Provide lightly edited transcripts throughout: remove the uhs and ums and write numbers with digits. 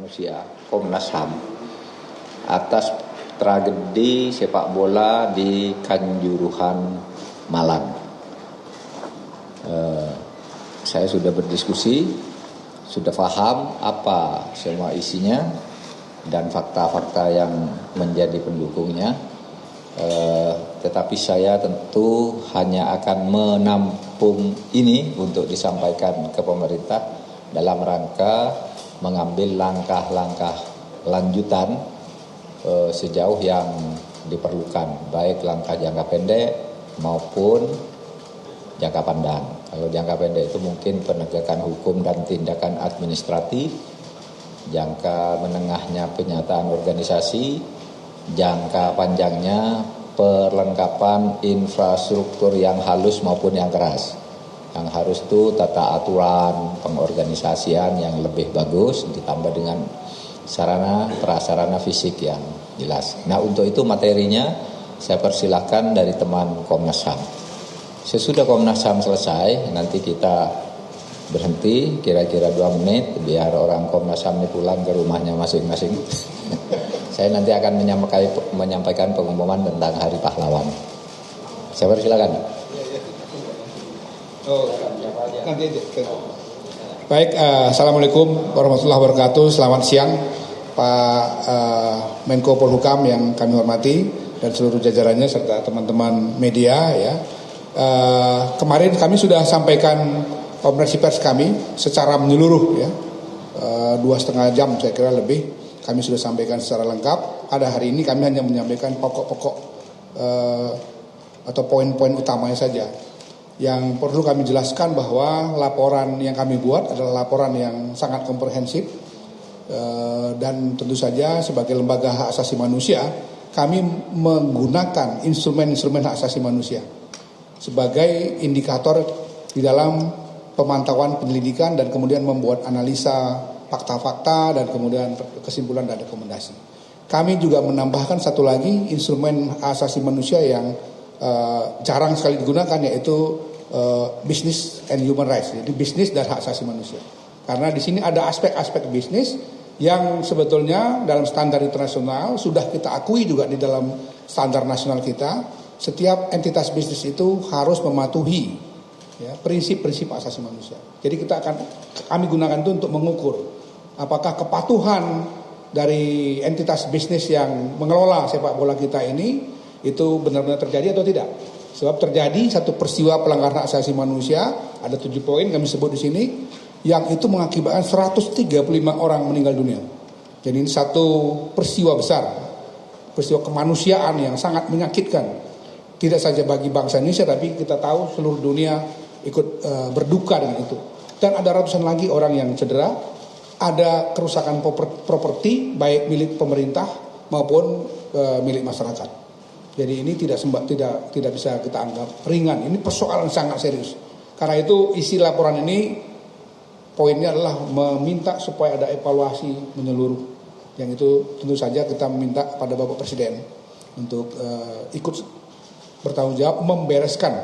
Manusia Komnas HAM atas tragedi sepak bola di Kanjuruhan Malang. Saya sudah berdiskusi, sudah paham apa semua isinya dan fakta-fakta yang menjadi pendukungnya. Tetapi saya tentu hanya akan menampung ini untuk disampaikan ke pemerintah dalam rangka mengambil langkah-langkah lanjutan sejauh yang diperlukan, baik langkah jangka pendek maupun jangka panjang. Kalau jangka pendek itu mungkin penegakan hukum dan tindakan administratif, jangka menengahnya penyataan organisasi, jangka panjangnya perlengkapan infrastruktur yang halus maupun yang keras. Yang harus itu tata aturan pengorganisasian yang lebih bagus ditambah dengan sarana prasarana fisik yang jelas. Nah, untuk itu materinya saya persilahkan dari teman Komnas HAM. Sesudah Komnas HAM selesai, nanti kita berhenti kira-kira 2 menit biar orang Komnas HAM ini pulang ke rumahnya masing-masing. Saya nanti akan menyampaikan pengumuman tentang Hari Pahlawan. Saya persilakan. Baik, Assalamualaikum warahmatullahi wabarakatuh. Selamat siang Pak Menko Polhukam yang kami hormati dan seluruh jajarannya serta teman-teman media ya. Kemarin kami sudah sampaikan konferensi pers kami secara menyeluruh ya, 2,5 jam saya kira lebih kami sudah sampaikan secara lengkap. Pada hari ini kami hanya menyampaikan pokok-pokok atau poin-poin utamanya saja. Yang perlu kami jelaskan bahwa laporan yang kami buat adalah laporan yang sangat komprehensif dan tentu saja sebagai lembaga hak asasi manusia kami menggunakan instrumen-instrumen hak asasi manusia sebagai indikator di dalam pemantauan penyelidikan dan kemudian membuat analisa fakta-fakta dan kemudian kesimpulan dan rekomendasi. Kami juga menambahkan satu lagi instrumen hak asasi manusia yang jarang sekali digunakan, yaitu business and human rights, jadi bisnis dan hak asasi manusia. Karena di sini ada aspek-aspek bisnis yang sebetulnya dalam standar internasional sudah kita akui juga di dalam standar nasional kita. Setiap entitas bisnis itu harus mematuhi ya, prinsip-prinsip hak asasi manusia. Jadi kami gunakan itu untuk mengukur apakah kepatuhan dari entitas bisnis yang mengelola sepak bola kita ini itu benar-benar terjadi atau tidak. Sebab terjadi satu peristiwa pelanggaran hak asasi manusia, ada 7 poin kami sebut di sini, yang itu mengakibatkan 135 orang meninggal dunia. Jadi ini satu peristiwa besar, peristiwa kemanusiaan yang sangat menyakitkan. Tidak saja bagi bangsa Indonesia, tapi kita tahu seluruh dunia ikut berduka dengan itu. Dan ada ratusan lagi orang yang cedera, ada kerusakan properti baik milik pemerintah maupun milik masyarakat. Jadi ini tidak bisa kita anggap ringan. Ini persoalan sangat serius. Karena itu isi laporan ini poinnya adalah meminta supaya ada evaluasi menyeluruh. Yang itu tentu saja kita meminta pada Bapak Presiden untuk ikut bertanggung jawab membereskan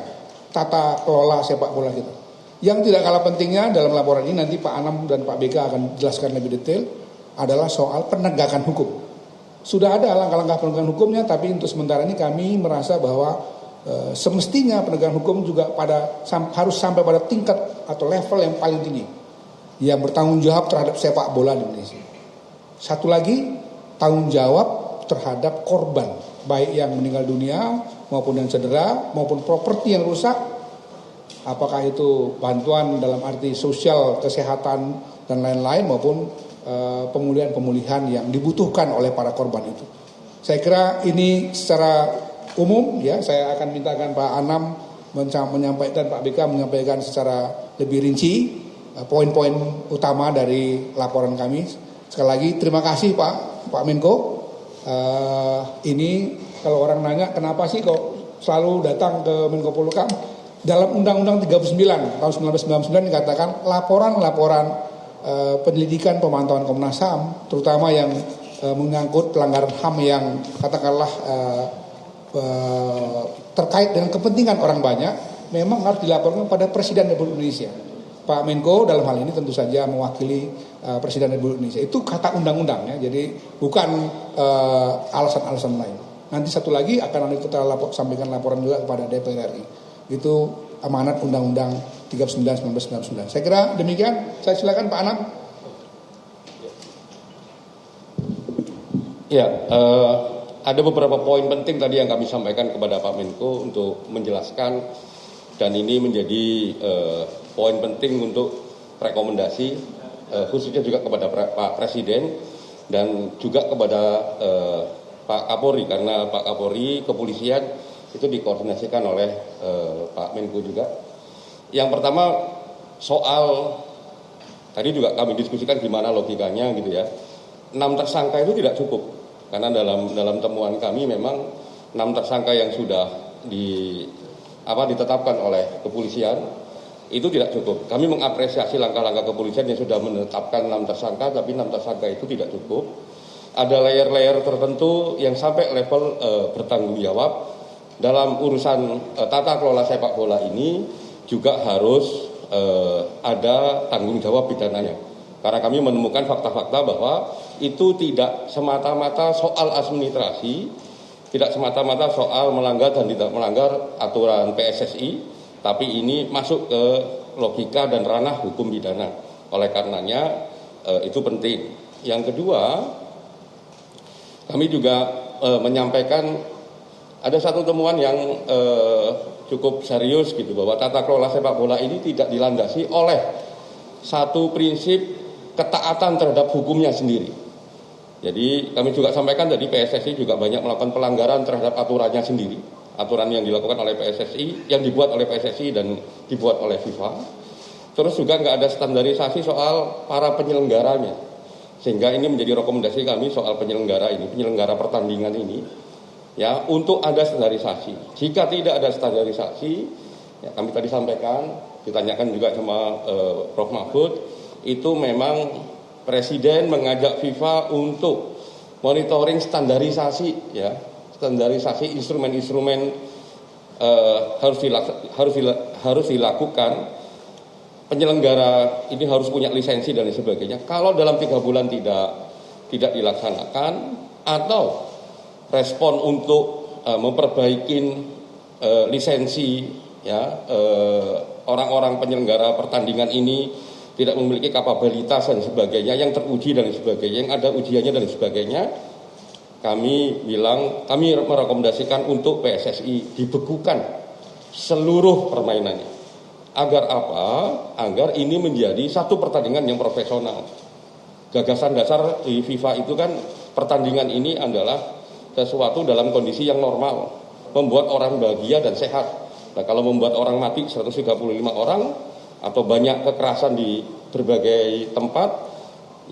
tata kelola sepak bola kita. Yang tidak kalah pentingnya dalam laporan ini nanti Pak Anam dan Pak BK akan jelaskan lebih detail adalah soal penegakan hukum. Sudah ada langkah-langkah penegakan hukumnya, tapi untuk sementara ini kami merasa bahwa semestinya penegakan hukum juga harus sampai pada tingkat atau level yang paling tinggi, yang bertanggung jawab terhadap sepak bola di Indonesia. Satu lagi, tanggung jawab terhadap korban, baik yang meninggal dunia maupun yang cedera maupun properti yang rusak. Apakah itu bantuan dalam arti sosial, kesehatan dan lain-lain maupun pemulihan yang dibutuhkan oleh para korban itu. Saya kira ini secara umum ya, saya akan mintakan Pak Anam menyampaikan, Pak BK menyampaikan secara lebih rinci poin-poin utama dari laporan kami. Sekali lagi terima kasih Pak Menko. Ini kalau orang nanya kenapa sih kok selalu datang ke Menko Polhukam, dalam Undang-Undang 39 tahun 1999 dikatakan laporan-laporan penyelidikan pemantauan Komnas HAM, terutama yang menyangkut pelanggaran HAM yang katakanlah terkait dengan kepentingan orang banyak, memang harus dilaporkan pada Presiden Republik Indonesia. Pak Menko dalam hal ini tentu saja mewakili Presiden Republik Indonesia. Itu kata undang-undang ya, jadi bukan alasan-alasan lain. Nanti satu lagi akan kita sampaikan laporan juga kepada DPR RI. Itu amanat Undang-Undang 39 1999. Saya kira demikian. Saya silakan Pak Anam. Ya, ada beberapa poin penting tadi yang kami sampaikan kepada Pak Menko untuk menjelaskan, dan ini menjadi poin penting untuk rekomendasi khususnya juga kepada Pak Presiden dan juga kepada Pak Kapolri, karena Pak Kapolri kepolisian itu dikoordinasikan oleh Pak Menko juga. Yang pertama soal tadi juga kami diskusikan gimana logikanya gitu ya. 6 tersangka itu tidak cukup, karena dalam temuan kami memang 6 tersangka yang sudah ditetapkan oleh kepolisian itu tidak cukup. Kami mengapresiasi langkah-langkah kepolisian yang sudah menetapkan 6 tersangka, tapi 6 tersangka itu tidak cukup. Ada layer-layer tertentu yang sampai level bertanggung jawab dalam urusan tata kelola sepak bola ini juga harus ada tanggung jawab pidananya. Karena kami menemukan fakta-fakta bahwa itu tidak semata-mata soal administrasi, tidak semata-mata soal melanggar dan tidak melanggar aturan PSSI, tapi ini masuk ke logika dan ranah hukum pidana. Oleh karenanya itu penting. Yang kedua, kami juga menyampaikan ada satu temuan yang cukup serius gitu, bahwa tata kelola sepak bola ini tidak dilandasi oleh satu prinsip ketaatan terhadap hukumnya sendiri. Jadi kami juga sampaikan tadi PSSI juga banyak melakukan pelanggaran terhadap aturannya sendiri. Aturan yang dilakukan oleh PSSI, yang dibuat oleh PSSI dan dibuat oleh FIFA. Terus juga nggak ada standarisasi soal para penyelenggaranya. Sehingga ini menjadi rekomendasi kami soal penyelenggara pertandingan ini, ya, untuk ada standarisasi. Jika tidak ada standarisasi, ya, kami tadi sampaikan, ditanyakan juga sama Prof. Mahfud, itu memang Presiden mengajak FIFA untuk monitoring standarisasi, ya, standarisasi instrumen-instrumen harus dilakukan. Penyelenggara ini harus punya lisensi dan sebagainya. Kalau dalam 3 bulan tidak dilaksanakan, atau respon untuk memperbaiki lisensi, ya, orang-orang penyelenggara pertandingan ini tidak memiliki kapabilitas dan sebagainya yang teruji dan sebagainya, yang ada ujiannya dan sebagainya, kami merekomendasikan untuk PSSI dibekukan seluruh permainannya. Agar apa? Agar ini menjadi satu pertandingan yang profesional. Gagasan dasar di FIFA itu kan pertandingan ini adalah sesuatu dalam kondisi yang normal, membuat orang bahagia dan sehat. Nah, kalau membuat orang mati 135 orang atau banyak kekerasan di berbagai tempat,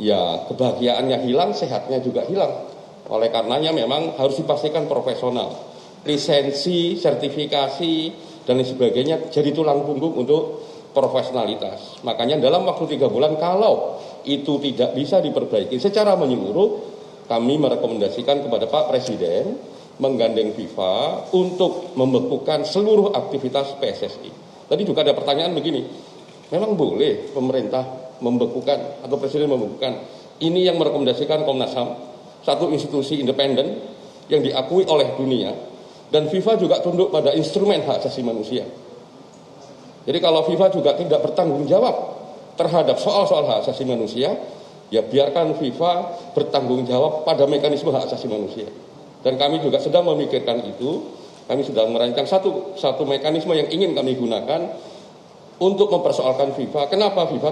ya kebahagiaannya hilang, sehatnya juga hilang. Oleh karenanya memang harus dipastikan profesional. Lisensi, sertifikasi, dan lain sebagainya jadi tulang punggung untuk profesionalitas. Makanya dalam waktu 3 bulan kalau itu tidak bisa diperbaiki secara menyeluruh, kami merekomendasikan kepada Pak Presiden menggandeng FIFA untuk membekukan seluruh aktivitas PSSI. Tadi juga ada pertanyaan begini, memang boleh pemerintah membekukan atau Presiden membekukan? Ini yang merekomendasikan Komnas HAM, satu institusi independen yang diakui oleh dunia, dan FIFA juga tunduk pada instrumen hak asasi manusia. Jadi kalau FIFA juga tidak bertanggung jawab terhadap soal-soal hak asasi manusia, ya biarkan FIFA bertanggung jawab pada mekanisme hak asasi manusia. Dan kami juga sedang memikirkan itu. Kami sudah merancang satu mekanisme yang ingin kami gunakan untuk mempersoalkan FIFA. Kenapa FIFA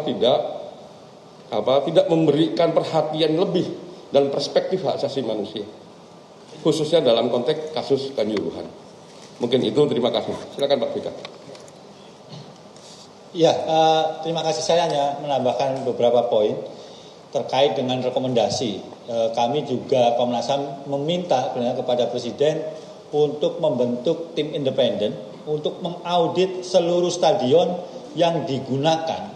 tidak memberikan perhatian lebih dan perspektif hak asasi manusia, khususnya dalam konteks kasus Kanjuruhan. Mungkin itu, terima kasih. Silakan Pak Vika. Ya, terima kasih. Saya hanya menambahkan beberapa poin terkait dengan rekomendasi. Kami juga Komnas HAM meminta kepada Presiden untuk membentuk tim independen untuk mengaudit seluruh stadion yang digunakan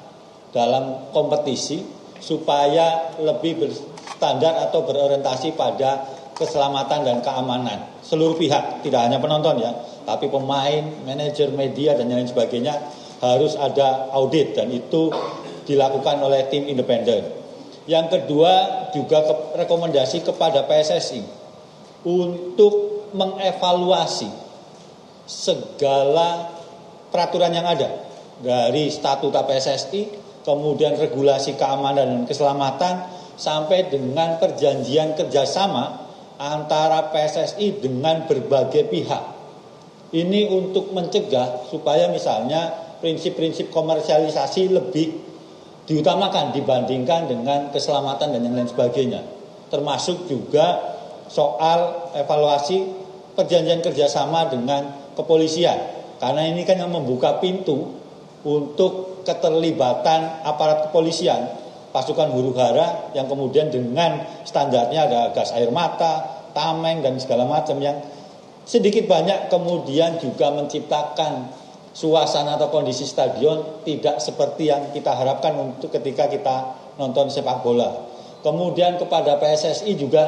dalam kompetisi supaya lebih berstandar atau berorientasi pada keselamatan dan keamanan seluruh pihak, tidak hanya penonton ya, tapi pemain, manajer, media dan lain sebagainya harus ada audit dan itu dilakukan oleh tim independen. Yang kedua juga rekomendasi kepada PSSI untuk mengevaluasi segala peraturan yang ada dari statuta PSSI, kemudian regulasi keamanan dan keselamatan, sampai dengan perjanjian kerjasama antara PSSI dengan berbagai pihak. Ini untuk mencegah supaya misalnya prinsip-prinsip komersialisasi lebih diutamakan dibandingkan dengan keselamatan dan yang lain sebagainya. Termasuk juga soal evaluasi perjanjian kerjasama dengan kepolisian. Karena ini kan yang membuka pintu untuk keterlibatan aparat kepolisian, pasukan huru-hara yang kemudian dengan standarnya ada gas air mata, tameng dan segala macam yang sedikit banyak kemudian juga menciptakan suasana atau kondisi stadion tidak seperti yang kita harapkan untuk ketika kita nonton sepak bola. Kemudian kepada PSSI juga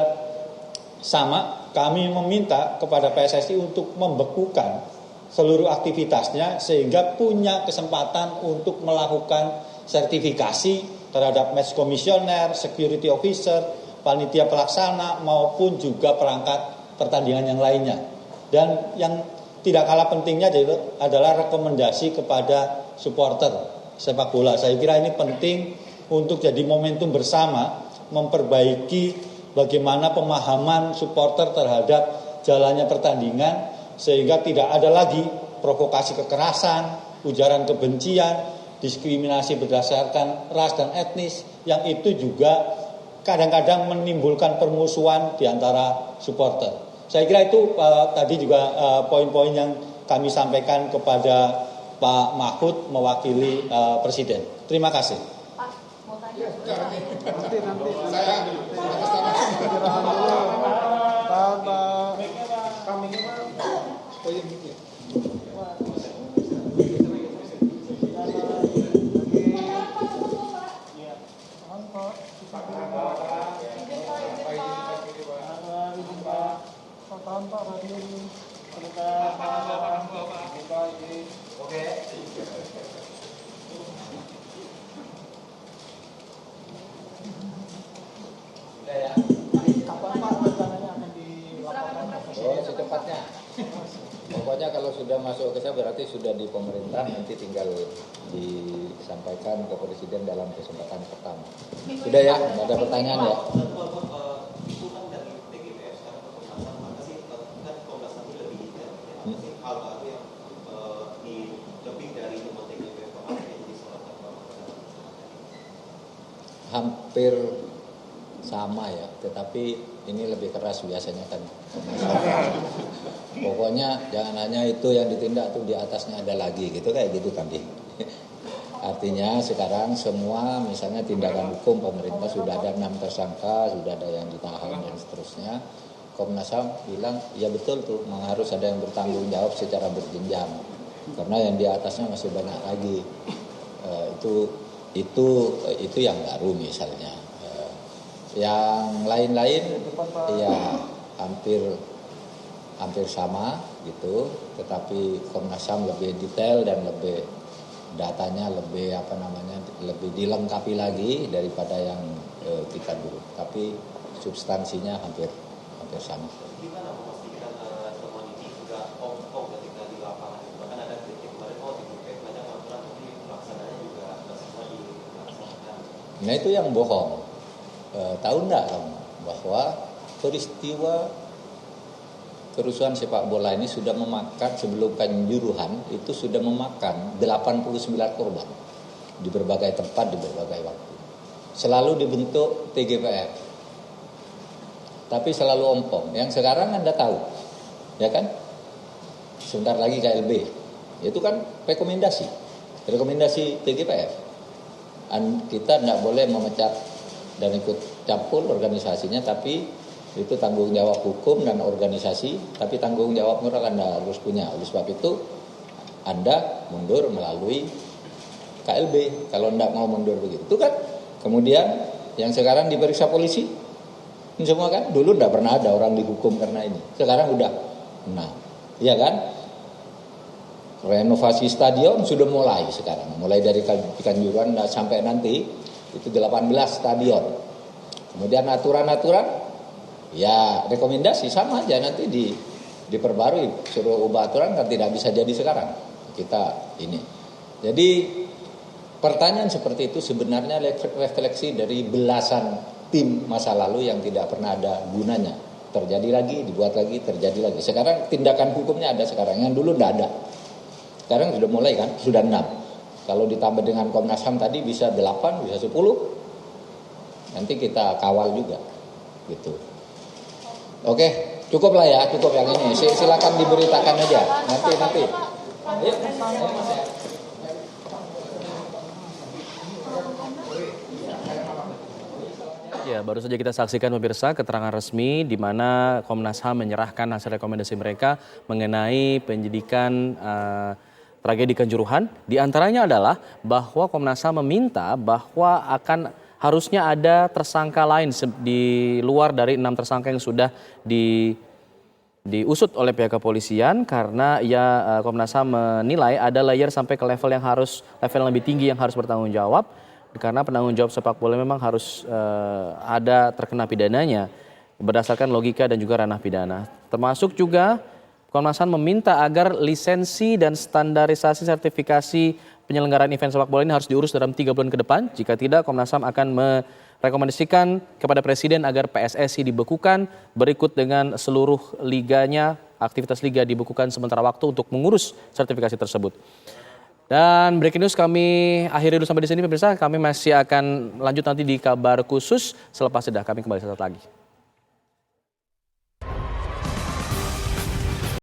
sama, kami meminta kepada PSSI untuk membekukan seluruh aktivitasnya sehingga punya kesempatan untuk melakukan sertifikasi terhadap match komisioner, security officer, panitia pelaksana maupun juga perangkat pertandingan yang lainnya. Dan yang tidak kalah pentingnya adalah rekomendasi kepada supporter sepak bola. Saya kira ini penting untuk jadi momentum bersama memperbaiki bagaimana pemahaman supporter terhadap jalannya pertandingan sehingga tidak ada lagi provokasi kekerasan, ujaran kebencian, diskriminasi berdasarkan ras dan etnis yang itu juga kadang-kadang menimbulkan permusuhan di antara supporter. Saya kira itu tadi juga poin-poin yang kami sampaikan kepada Pak Mahfud mewakili Presiden. Terima kasih. Pak, mau tanya. Nanti saya atas Secepatnya. Pokoknya kalau sudah masuk ke saya berarti sudah di pemerintah, nanti tinggal disampaikan ke Presiden dalam kesempatan pertama. Sudah ya, nggak ada pertanyaan ya? Hampir sama ya, tetapi ini lebih keras biasanya kan. Pokoknya jangan hanya itu yang ditindak tuh, di atasnya ada lagi gitu, kayak gitu tadi. Artinya sekarang semua misalnya tindakan hukum pemerintah sudah ada 6 tersangka, sudah ada yang ditahan dan seterusnya. Komnas HAM bilang ya betul tuh, memang harus ada yang bertanggung jawab secara berjenjang karena yang di atasnya masih banyak lagi. Itu yang baru misalnya. Yang lain-lain ya hampir sama gitu, tetapi Komnas HAM lebih detail dan lebih datanya lebih lebih dilengkapi lagi daripada yang kita dulu. Tapi substansinya hampir sama. Gimana memastikan temuan ini juga ketika di lapangan? Bahkan ada kritik kemarin di banyak aturan tapi pelaksananya juga tidak semua dilaksanakan. Nah itu yang bohong. Tahu enggak kamu bahwa peristiwa kerusuhan sepak bola ini sudah memakan, sebelum Kanjuruhan itu sudah memakan 89 korban di berbagai tempat, di berbagai waktu. Selalu dibentuk TGPF, tapi selalu ompong. Yang sekarang Anda tahu, ya kan? Sebentar lagi KLB, itu kan rekomendasi TGPF. Kita tidak boleh memecat dan ikut campur organisasinya, tapi itu tanggung jawab hukum dan organisasi, tapi tanggung jawab moral Anda harus punya. Oleh sebab itu Anda mundur melalui KLB kalau tidak mau mundur begitu kan. Kemudian yang sekarang diperiksa polisi ini semua kan, dulu tidak pernah ada orang dihukum karena ini, sekarang udah. Nah iya kan, Renovasi stadion sudah mulai sekarang, mulai dari Kanjuruhan sampai nanti itu 18 stadion. Kemudian aturan-aturan, ya rekomendasi sama aja nanti diperbarui, suruh ubah aturan kan tidak bisa jadi sekarang kita ini. Jadi pertanyaan seperti itu sebenarnya refleksi dari belasan tim masa lalu yang tidak pernah ada gunanya. Terjadi lagi, dibuat lagi, terjadi lagi. Sekarang tindakan hukumnya ada sekarang, yang dulu tidak ada. Sekarang sudah mulai kan, sudah 6. Kalau ditambah dengan Komnas HAM tadi bisa 8, bisa 10. Nanti kita kawal juga, gitu. Oke, cukup lah ya, cukup yang ini. Silakan diberitakan aja, nanti. Ayo, Mas ya. Ya, baru saja kita saksikan pemirsa keterangan resmi di mana Komnas HAM menyerahkan hasil rekomendasi mereka mengenai penyidikan tragedi Kanjuruhan. Di antaranya adalah bahwa Komnas HAM meminta bahwa harusnya ada tersangka lain di luar dari 6 tersangka yang sudah diusut oleh pihak kepolisian, karena Komnas HAM menilai ada layer sampai ke level yang lebih tinggi yang harus bertanggung jawab. Karena penanggung jawab sepak bola memang harus ada terkena pidananya berdasarkan logika dan juga ranah pidana. Termasuk juga Komnas HAM meminta agar lisensi dan standarisasi sertifikasi penyelenggaraan event sepak bola ini harus diurus dalam 3 bulan ke depan. Jika tidak, Komnas HAM akan merekomendasikan kepada Presiden agar PSSI dibekukan berikut dengan seluruh liganya, aktivitas liga dibekukan sementara waktu untuk mengurus sertifikasi tersebut. Dan breaking news kami akhiri dulu sampai di sini pemirsa. Kami masih akan lanjut nanti di kabar khusus. Selepas jeda kami kembali sesaat lagi.